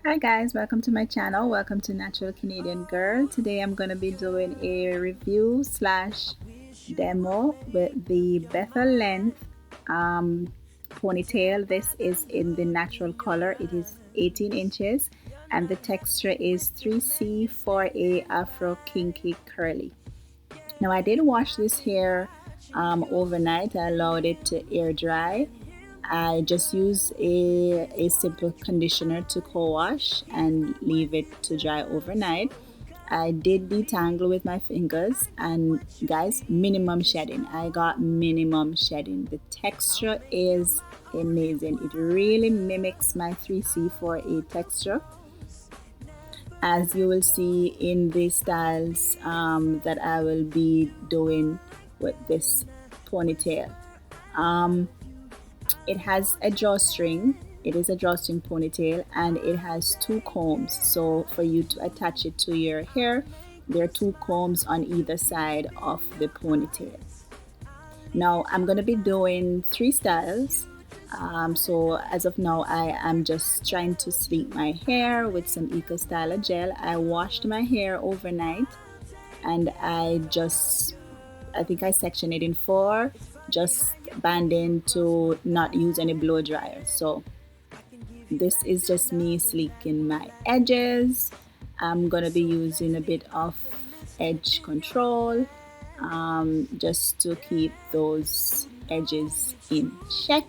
Hi guys, welcome to my channel. Welcome to Natural Canadian Girl. Today I'm going to be doing a review slash demo with the BetterLength ponytail. This is in the natural color. It is 18 inches and the texture is 3C for a Afro Kinky Curly. Now I did wash this hair overnight. I allowed it to air dry. I just use a simple conditioner to co-wash and leave it to dry overnight. I did detangle with my fingers, and guys, minimum shedding. I got minimum shedding. The texture is amazing. It really mimics my 3C4A texture, as you will see in the styles that I will be doing with this ponytail. It has a drawstring. It is a drawstring ponytail and it has two combs. So for you to attach it to your hair, there are two combs on either side of the ponytail. Now I'm going to be doing three styles. So as of now, I am just trying to sleek my hair with some Eco Styler gel. I washed my hair overnight and I think I sectioned it in four, just banding to not use any blow dryer. So this is just me sleeking my edges. I'm gonna be using a bit of edge control just to keep those edges in check,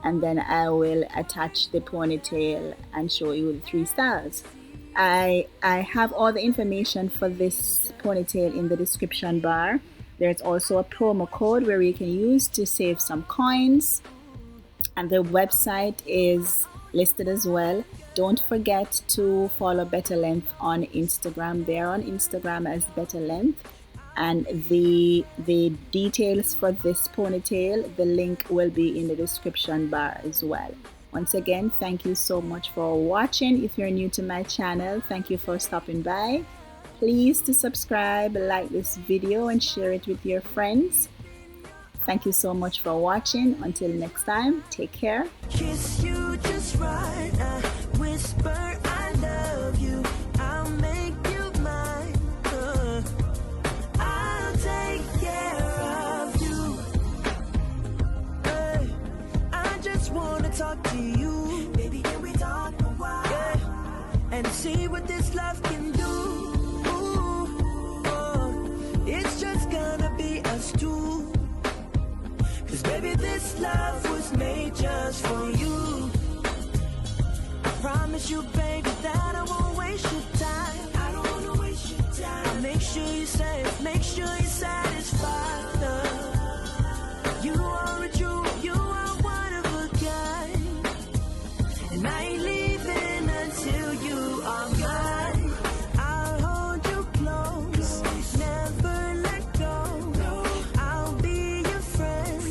and then I will attach the ponytail and show you the three styles. I have all the information for this ponytail in the description bar. There's also a promo code where you can use to save some coins, and the website is listed as well. Don't forget to follow BetterLength on Instagram. They're on Instagram as BetterLength, and the details for this ponytail, the link will be in the description bar as well. Once again, thank you so much for watching. If you're new to my channel, thank you for stopping by. Please to subscribe, like this video, and share it with your friends. Thank you so much for watching. Until next time, take care. Kiss you just right, I whisper I love you, I'll make you mine, I'll take care of you, I just wanna talk to you, baby, can we talk a while, and see what this love can do. It's just gonna be us two, 'cause baby this love was made just for you. I promise you baby that I won't waste your time. I don't wanna waste your time. I'll make sure you're safe, make sure you're satisfied, love. You are a jewel, you are one of a kind, and I ain't leaving until you are mine. I'll hold you close, never let go. I'll be your friend,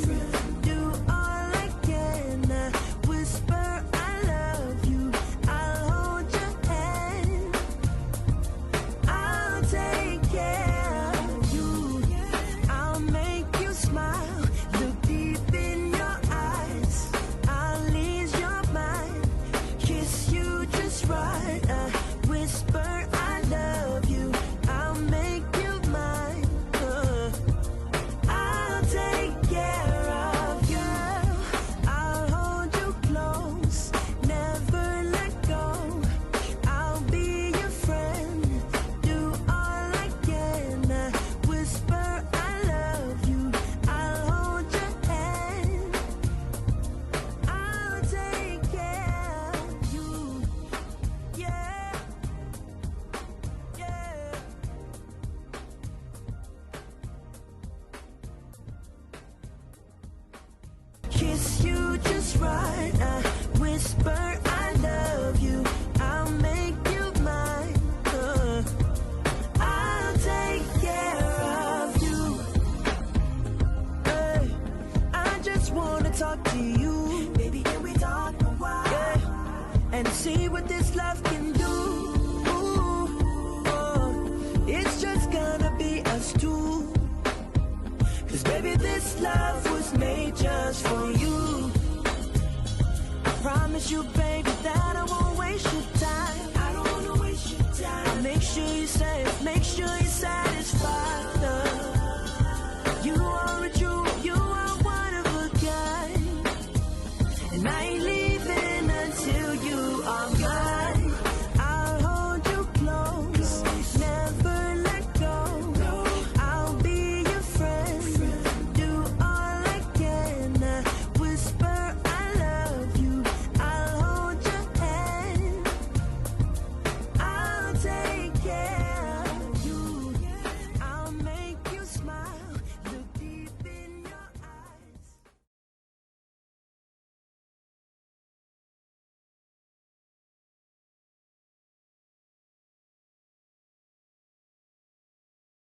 do all I can, whisper I love you, I'll hold your hand, I'll take care of you, I'll make you smile, look deep in your eyes, I'll ease your mind, kiss you just right, whisper I love you, I'll make you mine, I'll take care of you, I'll hold you close, never let go, I'll be your friend, do all I can, whisper I love you, I'll hold your hand, I'll take care of you, yeah, yeah. Kiss you just right, whisper I love you, I'll make you mine, I'll take care of you, I just wanna talk to you, baby, can we talk a while, and see what this love can do. It's just gonna be us two, 'cause baby this love was made just for you. I promise you baby that I won't wait waste your time. I don't wanna waste your time. Make sure you're safe, make sure you're satisfied.